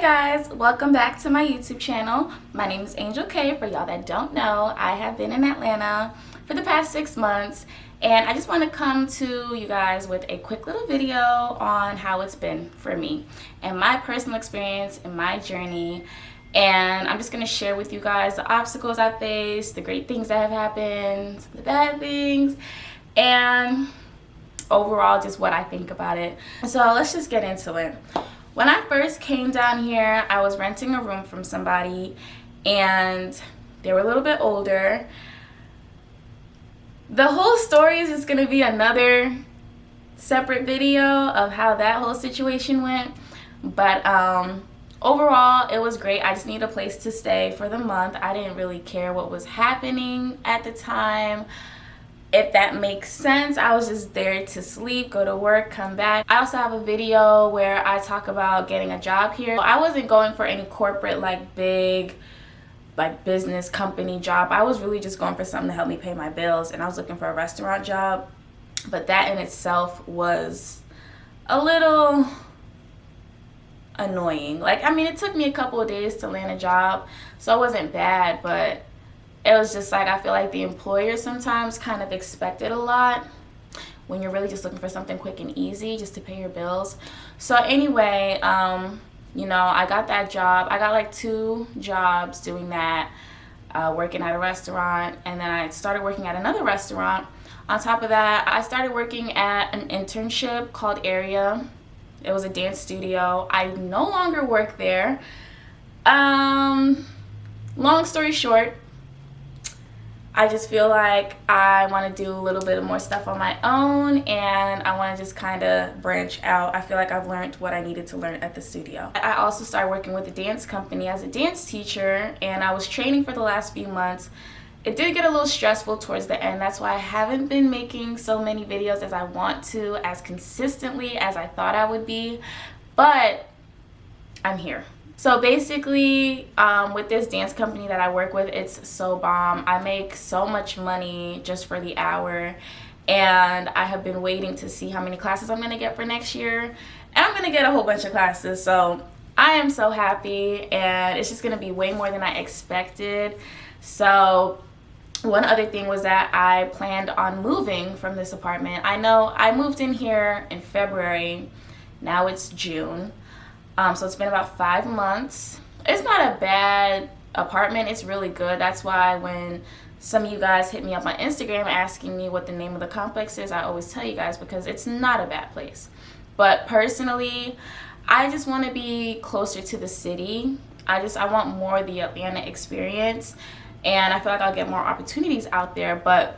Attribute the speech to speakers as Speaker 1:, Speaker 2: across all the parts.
Speaker 1: Hey guys, welcome back to my YouTube channel. My name is Angel K. For y'all that don't know, I have been in Atlanta for the past 6 months, and I just want to come to you guys with a quick little video on how it's been for me and my personal experience and my journey. And I'm just going to share with you guys the obstacles I faced, the great things that have happened, the bad things, and overall just what I think about it. So let's just get into it. When I first came down here, I was renting a room from somebody, and they were a little bit older. The whole story is just going to be another separate video of how that whole situation went. But overall, it was great. I just needed a place to stay for the month. I didn't really care what was happening at the time. If that makes sense, I was just there to sleep, go to work, come back. I also have a video where I talk about getting a job here. I wasn't going for any corporate, big business company job. I was really just going for something to help me pay my bills, and I was looking for a restaurant job. But that in itself was a little annoying. It took me a couple of days to land a job, so it wasn't bad, but it was just I feel like the employer sometimes kind of expected a lot when you're really just looking for something quick and easy just to pay your bills. So anyway, I got that job. I got 2 jobs doing that, working at a restaurant, and then I started working at another restaurant. On top of that, I started working at an internship called Area. It was a dance studio. I no longer work there. Long story short, I just feel like I want to do a little bit more stuff on my own, and I want to just kind of branch out. I feel like I've learned what I needed to learn at the studio. I also started working with a dance company as a dance teacher, and I was training for the last few months. It did get a little stressful towards the end. That's why I haven't been making so many videos as I want to, as consistently as I thought I would be, but I'm here. So basically, with this dance company that I work with, it's so bomb. I make so much money just for the hour, and I have been waiting to see how many classes I'm going to get for next year, and I'm going to get a whole bunch of classes. So I am so happy, and it's just going to be way more than I expected. So one other thing was that I planned on moving from this apartment. I know I moved in here in February. Now it's June. So it's been about 5 months. It's not a bad apartment. It's really good. That's why when some of you guys hit me up on Instagram asking me what the name of the complex is, I always tell you guys because it's not a bad place. But personally, I just want to be closer to the city. I want more of the Atlanta experience, and I feel like I'll get more opportunities out there. But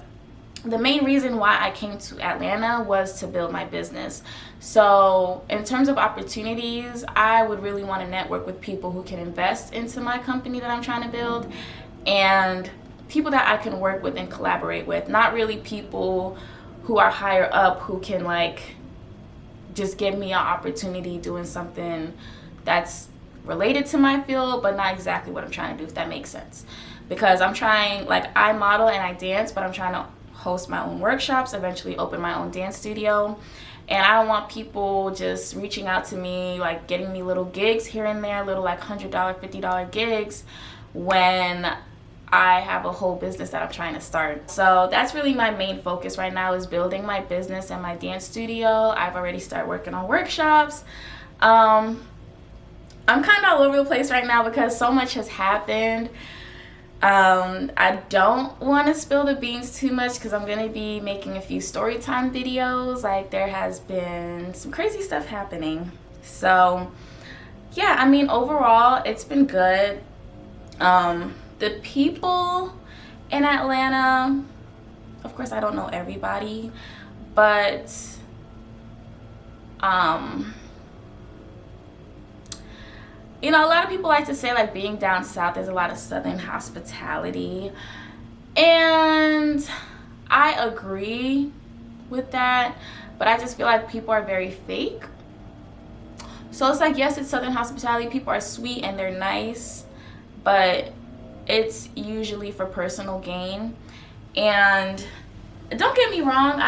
Speaker 1: the main reason why I came to Atlanta was to build my business. So in terms of opportunities, I would really want to network with people who can invest into my company that I'm trying to build, and people that I can work with and collaborate with. Not really people who are higher up who can just give me an opportunity doing something that's related to my field, but not exactly what I'm trying to do, if that makes sense. Because I'm trying, I model and I dance, but I'm trying to host my own workshops, eventually open my own dance studio. And I don't want people just reaching out to me, getting me little gigs here and there, little $100, $50 gigs, when I have a whole business that I'm trying to start. So that's really my main focus right now, is building my business and my dance studio. I've already started working on workshops. I'm kind of all over the place right now because so much has happened. I don't want to spill the beans too much because I'm going to be making a few story time videos. There has been some crazy stuff happening. So yeah, overall it's been good. The people in Atlanta, of course I don't know everybody, but a lot of people like to say being down south, there's a lot of southern hospitality, and I agree with that, but I just feel like people are very fake. So it's yes, it's southern hospitality, people are sweet and they're nice, but it's usually for personal gain. And don't get me wrong,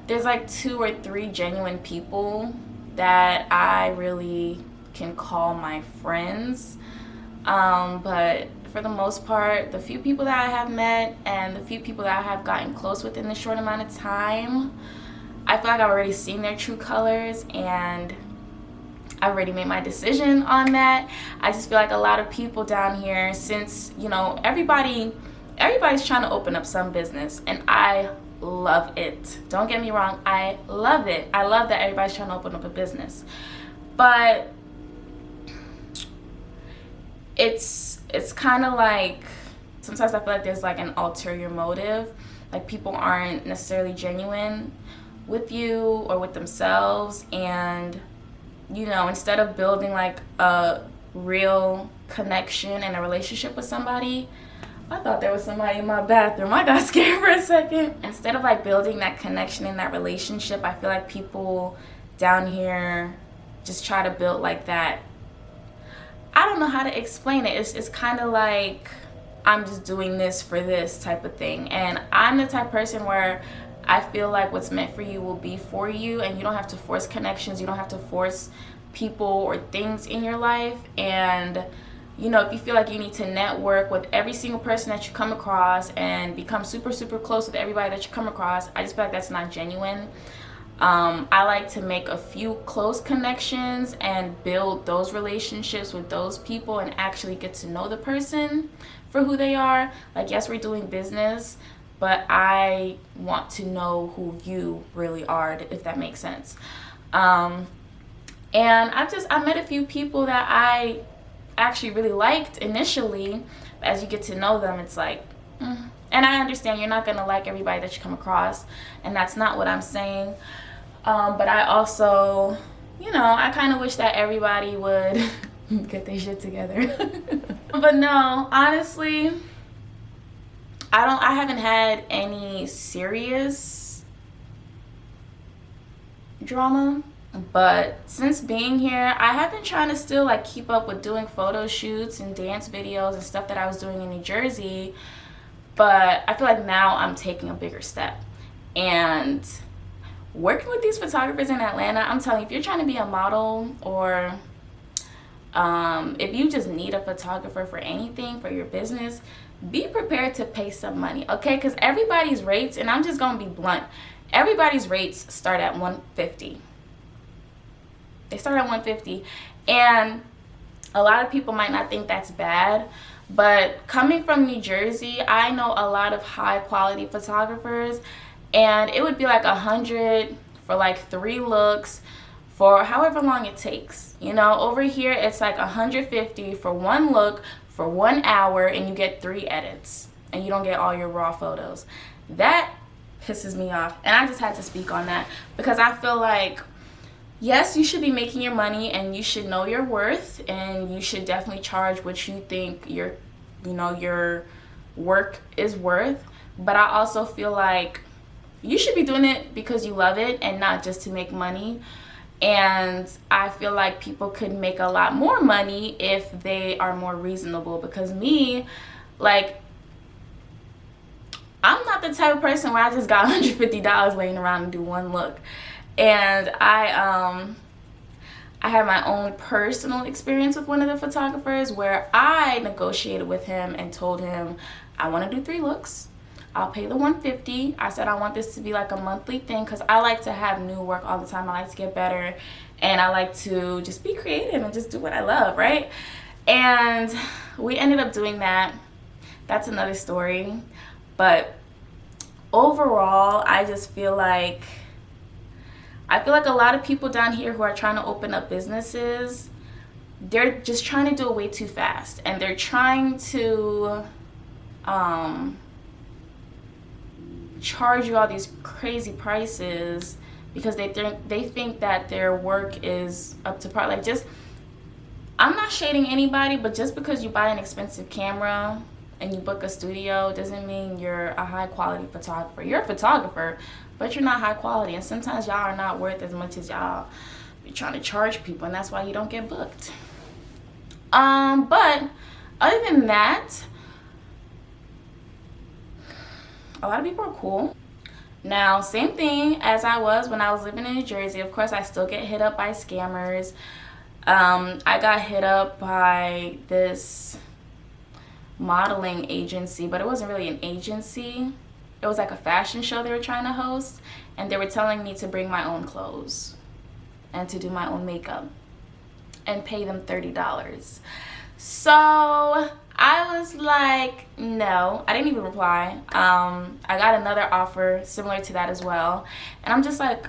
Speaker 1: there's 2 or 3 genuine people that I really can call my friends. But for the most part, the few people that I have met and the few people that I have gotten close with in this short amount of time, I feel like I've already seen their true colors, and I've already made my decision on that. I just feel like a lot of people down here, since, you know, everybody's trying to open up some business, and I love it. Don't get me wrong, I love it. I love that everybody's trying to open up a business. But it's kind of like, sometimes I feel like there's like an ulterior motive. Like, people aren't necessarily genuine with you or with themselves, and, you know, instead of building like a real connection and a relationship with somebody, I thought there was somebody in my bathroom. I got scared for a second. Instead of like building that connection and that relationship, I feel like people down here just try to build like that. I don't know how to explain it. It's kind of like, I'm just doing this for this type of thing. And I'm the type of person where I feel like what's meant for you will be for you, and you don't have to force connections. You don't have to force people or things in your life. And, you know, if you feel like you need to network with every single person that you come across and become super, super close with everybody that you come across, I just feel like that's not genuine. I like to make a few close connections and build those relationships with those people and actually get to know the person for who they are. Like, yes, we're doing business, but I want to know who you really are, if that makes sense. And I met a few people that I actually really liked initially. As you get to know them, it's like, and I understand you're not gonna like everybody that you come across, and that's not what I'm saying. But I also, you know, I kind of wish that everybody would get their shit together. But no, honestly, I haven't had any serious drama. But since being here, I have been trying to still like keep up with doing photo shoots and dance videos and stuff that I was doing in New Jersey. But I feel like now I'm taking a bigger step. And working with these photographers in Atlanta, I'm telling you, if you're trying to be a model, or if you just need a photographer for anything, for your business, be prepared to pay some money, okay? Because everybody's rates, and I'm just gonna be blunt, everybody's rates start at $150. They start at $150, and a lot of people might not think that's bad, but coming from New Jersey, I know a lot of high quality photographers, and it would be like $100 for like 3 looks for however long it takes. You know, over here it's like $150 for 1 look for 1 hour, and you get 3 edits, and you don't get all your raw photos. That pisses me off, and I just had to speak on that because I feel like, yes, you should be making your money, and you should know your worth, and you should definitely charge what you think your work is worth. But I also feel like you should be doing it because you love it and not just to make money. And I feel like people could make a lot more money if they are more reasonable. Because me, like, I'm not the type of person where I just got $150 laying around and do 1 look. And I had my own personal experience with one of the photographers where I negotiated with him and told him, I want to do 3 looks. I'll pay the $150. I said I want this to be like a monthly thing because I like to have new work all the time. I like to get better, and I like to just be creative and just do what I love, right? And we ended up doing that. That's another story. But overall, I just feel like a lot of people down here who are trying to open up businesses, they're just trying to do it way too fast, and they're trying to charge you all these crazy prices because they think that their work is up to par. Like, just, I'm not shading anybody, but just because you buy an expensive camera and you book a studio doesn't mean you're a high quality photographer. You're a photographer, but you're not high quality, and sometimes y'all are not worth as much as y'all be trying to charge people, and that's why you don't get booked. But other than that, a lot of people are cool. Now, same thing as I was when I was living in New Jersey. Of course, I still get hit up by scammers. I got hit up by this modeling agency, but it wasn't really an agency. It was like a fashion show they were trying to host, and they were telling me to bring my own clothes and to do my own makeup and pay them $30. So I was like, no. I didn't even reply. I got another offer similar to that as well, and I'm just like,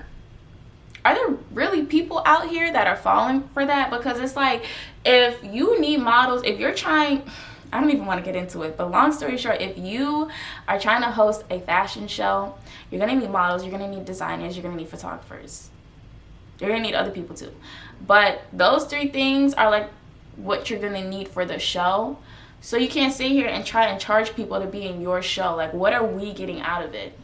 Speaker 1: are there really people out here that are falling for that? Because it's like, if you need models, if you're trying, I don't even want to get into it, but long story short, if you are trying to host a fashion show, you're going to need models, you're going to need designers, you're going to need photographers. You're going to need other people too. But those three things are like what you're going to need for the show. So you can't sit here and try and charge people to be in your show. Like, what are we getting out of it?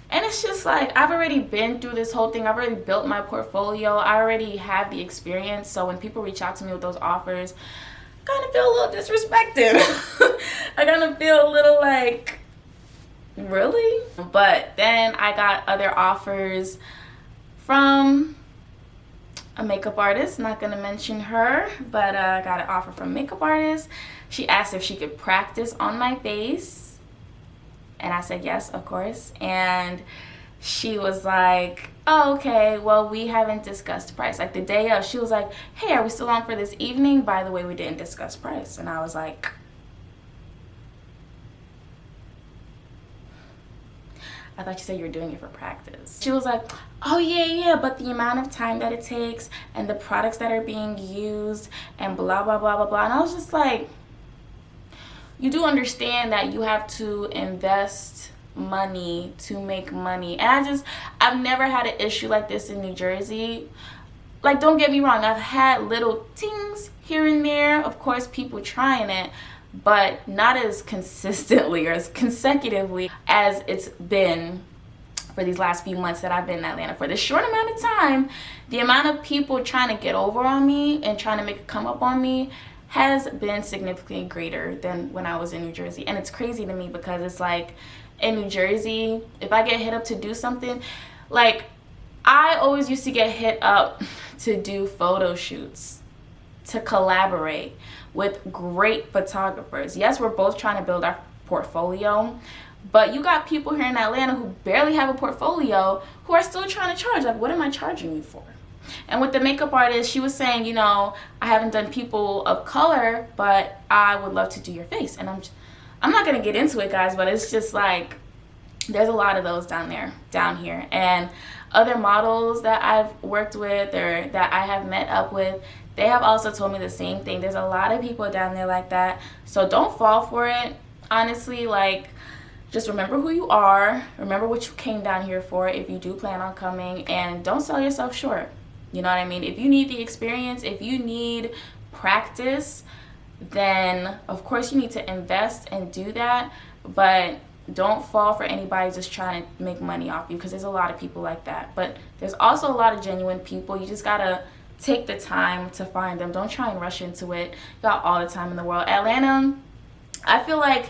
Speaker 1: And it's just like, I've already been through this whole thing. I've already built my portfolio. I already have the experience. So when people reach out to me with those offers, I kind of feel a little disrespected. I kind of feel a little like, really? But then I got other offers from a makeup artist. Not going to mention her, but I got an offer from a makeup artist. She asked if she could practice on my face. And I said yes, of course. And she was like, oh, okay, well, we haven't discussed price. Like the day of, she was like, hey, are we still on for this evening? By the way, we didn't discuss price. And I was like, I thought you said you were doing it for practice. She was like, oh, yeah, but the amount of time that it takes and the products that are being used and blah, blah, blah, blah, blah. And I was just like, you do understand that you have to invest money to make money. And I've never had an issue like this in New Jersey. Like, don't get me wrong, I've had little things here and there, of course, people trying it, but not as consistently or as consecutively as it's been for these last few months that I've been in Atlanta. For this short amount of time, the amount of people trying to get over on me and trying to make it come up on me has been significantly greater than when I was in New Jersey. And it's crazy to me because it's like, in New Jersey, if I get hit up to do something, like, I always used to get hit up to do photo shoots, to collaborate with great photographers. Yes, we're both trying to build our portfolio, but you got people here in Atlanta who barely have a portfolio who are still trying to charge. Like, what am I charging you for? And with the makeup artist, she was saying, you know, I haven't done people of color, but I would love to do your face. And I'm not going to get into it, guys, but it's just like, there's a lot of those down here. And other models that I've worked with or that I have met up with, they have also told me the same thing. There's a lot of people down there like that. So don't fall for it. Honestly, like, just remember who you are. Remember what you came down here for if you do plan on coming. And don't sell yourself short. You know what I mean? If you need the experience, if you need practice, then of course you need to invest and do that. But don't fall for anybody just trying to make money off you, because there's a lot of people like that. But there's also a lot of genuine people. You just gotta take the time to find them. Don't try and rush into it. You got all the time in the world. Atlanta, I feel like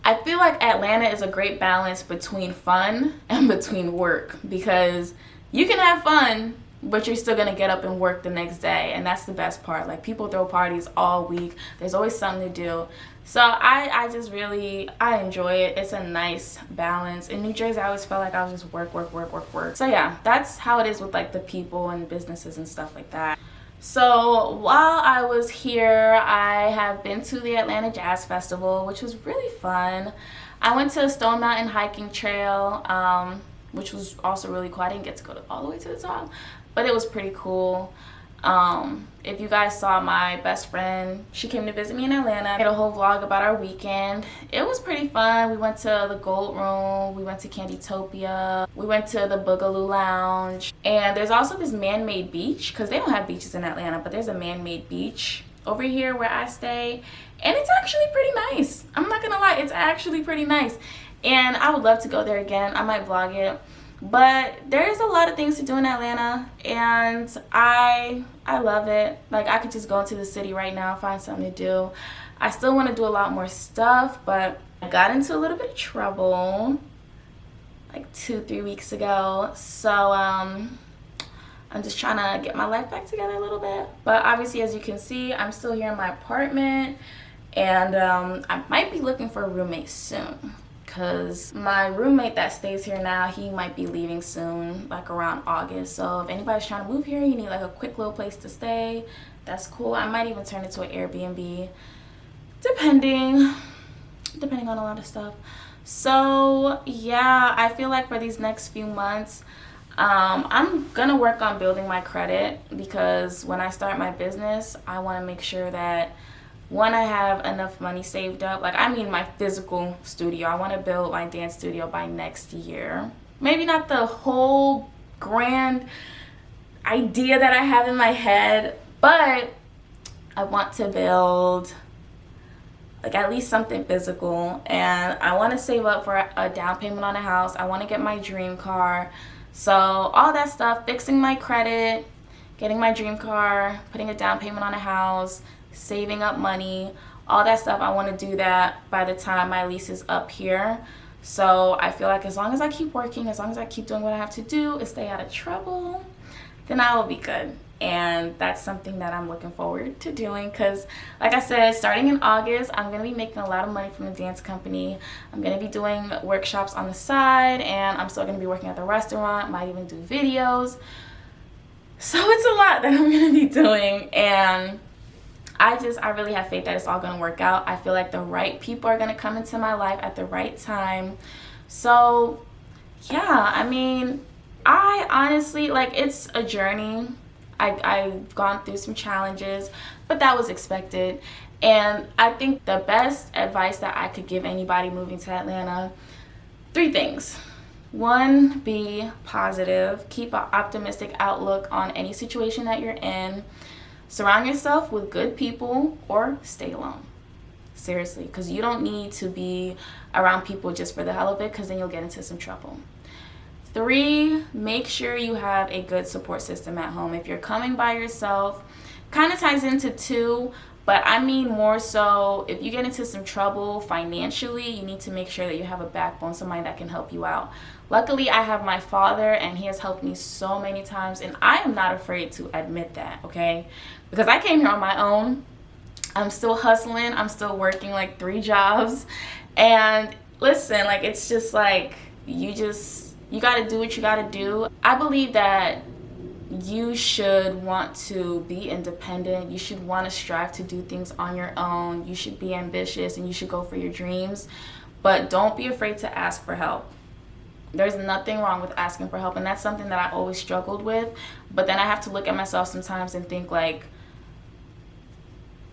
Speaker 1: Atlanta is a great balance between fun and between work, because you can have fun, but you're still gonna get up and work the next day, and that's the best part. Like, people throw parties all week. There's always something to do. So I just really, I enjoy it. It's a nice balance. In New Jersey, I always felt like I was just work. So yeah, that's how it is with like the people and businesses and stuff like that. So while I was here, I have been to the Atlanta Jazz Festival, which was really fun. I went to Stone Mountain Hiking Trail, which was also really cool. I didn't get to go all the way to the top, but it was pretty cool. If you guys saw my best friend, she came to visit me in Atlanta. I made a whole vlog about our weekend. It was pretty fun. We went to the Gold Room, we went to Candytopia, we went to the Boogaloo Lounge, and there's also this man-made beach, because they don't have beaches in Atlanta, but there's a man-made beach over here where I stay, and it's actually pretty nice. I'm not gonna lie, it's actually pretty nice, and I would love to go there again. I might vlog it. But there's a lot of things to do in Atlanta, and I love it. Like, I could just go into the city right now, find something to do. I still want to do a lot more stuff, but I got into a little bit of trouble like 2-3 weeks ago. So I'm I'm just trying to get my life back together a little bit. But obviously, as you can see, I'm still here in my apartment, and I might be looking for a roommate soon, because my roommate that stays here now, he might be leaving soon, like around August. So if anybody's trying to move here, you need like a quick little place to stay, that's cool. I might even turn it to an Airbnb, depending on a lot of stuff. So yeah, I feel like for these next few months, I'm gonna work on building my credit, because when I start my business, I want to make sure that, one, I have enough money saved up. Like, I mean my physical studio. I want to build my dance studio by next year. Maybe not the whole grand idea that I have in my head, but I want to build like at least something physical, and I want to save up for a down payment on a house. I want to get my dream car. So all that stuff, fixing my credit, getting my dream car, putting a down payment on a house, saving up money, all that stuff, I want to do that by the time my lease is up here. So I feel like as long as I keep working, as long as I keep doing what I have to do and stay out of trouble, then I will be good. And that's something that I'm looking forward to doing, because like I said, starting in August, I'm going to be making a lot of money from the dance company. I'm going to be doing workshops on the side, and I'm still going to be working at the restaurant, might even do videos. So it's a lot that I'm going to be doing, and I really have faith that it's all going to work out. I feel like the right people are going to come into my life at the right time. So yeah, I mean, I honestly, like, it's a journey. I've gone through some challenges, but that was expected. And I think the best advice that I could give anybody moving to Atlanta, 3 things. 1, be positive. Keep an optimistic outlook on any situation that you're in. Surround yourself with good people, or stay alone. Seriously, because you don't need to be around people just for the hell of it, because then you'll get into some trouble. 3, make sure you have a good support system at home. If you're coming by yourself, kind of ties into 2, but I mean more so if you get into some trouble financially, you need to make sure that you have a backbone, somebody that can help you out. Luckily, I have my father, and he has helped me so many times, and I am not afraid to admit that, okay? Because I came here on my own. I'm still hustling. I'm still working like 3 jobs. And listen, like, it's just like, you got to do what you got to do. I believe that you should want to be independent. You should want to strive to do things on your own. You should be ambitious, and you should go for your dreams. But don't be afraid to ask for help. There's nothing wrong with asking for help, and that's something that I always struggled with. But then I have to look at myself sometimes and think, like,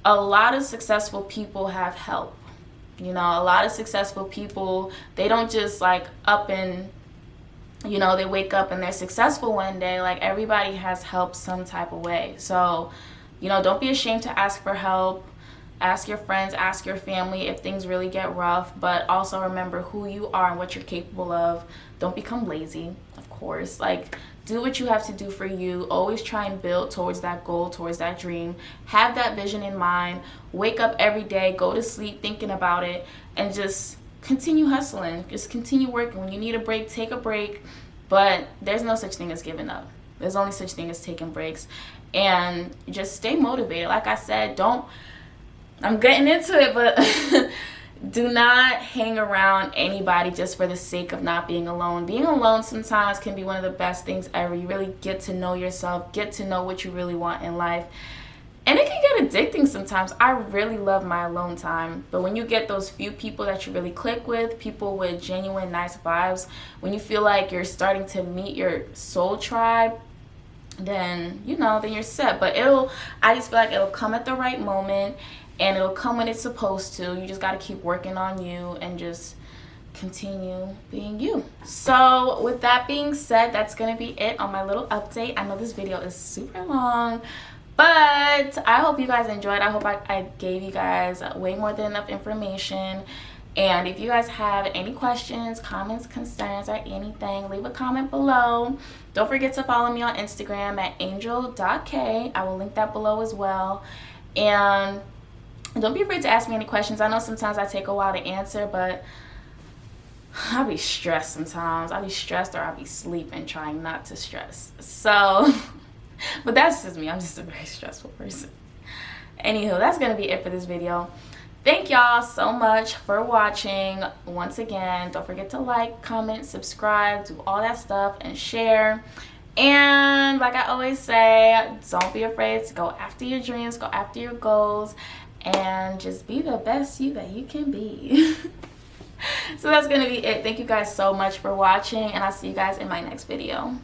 Speaker 1: a lot of successful people have help. You know, a lot of successful people, they don't just like up and, you know, they wake up and they're successful one day. Like, everybody has help some type of way. So, you know, don't be ashamed to ask for help. Ask your friends, ask your family if things really get rough, but also remember who you are and what you're capable of. Don't become lazy, of course. Like, do what you have to do for you. Always try and build towards that goal, towards that dream. Have that vision in mind. Wake up every day, go to sleep thinking about it, and just continue hustling. Just continue working. When you need a break, take a break. But there's no such thing as giving up. There's only such thing as taking breaks. And just stay motivated. Like I said, I'm getting into it, but do not hang around anybody just for the sake of not being alone. Being alone sometimes can be one of the best things ever. You really get to know yourself, get to know what you really want in life. And it can get addicting sometimes. I really love my alone time. But when you get those few people that you really click with, people with genuine nice vibes, when you feel like you're starting to meet your soul tribe, then, you know, then you're set. But I just feel like it'll come at the right moment. And it'll come when it's supposed to. You just got to keep working on you and just continue being you. So with that being said, that's going to be it on my little update. I know this video is super long, but I hope you guys enjoyed. I hope I gave you guys way more than enough information. And if you guys have any questions, comments, concerns, or anything, leave a comment below. Don't forget to follow me on Instagram at angel.k. I will link that below as well. And don't be afraid to ask me any questions. I know sometimes I take a while to answer, but I'll be stressed sometimes. I'll be stressed, or I'll be sleeping trying not to stress. So But that's just me. I'm just a very stressful person. Anywho, that's gonna be it for this video. Thank y'all so much for watching. Once again, don't forget to like, comment, subscribe, do all that stuff, and share. And like I always say, don't be afraid to go after your dreams, go after your goals, and just be the best you that you can be. So that's gonna be it. Thank you guys so much for watching, and I'll see you guys in my next video.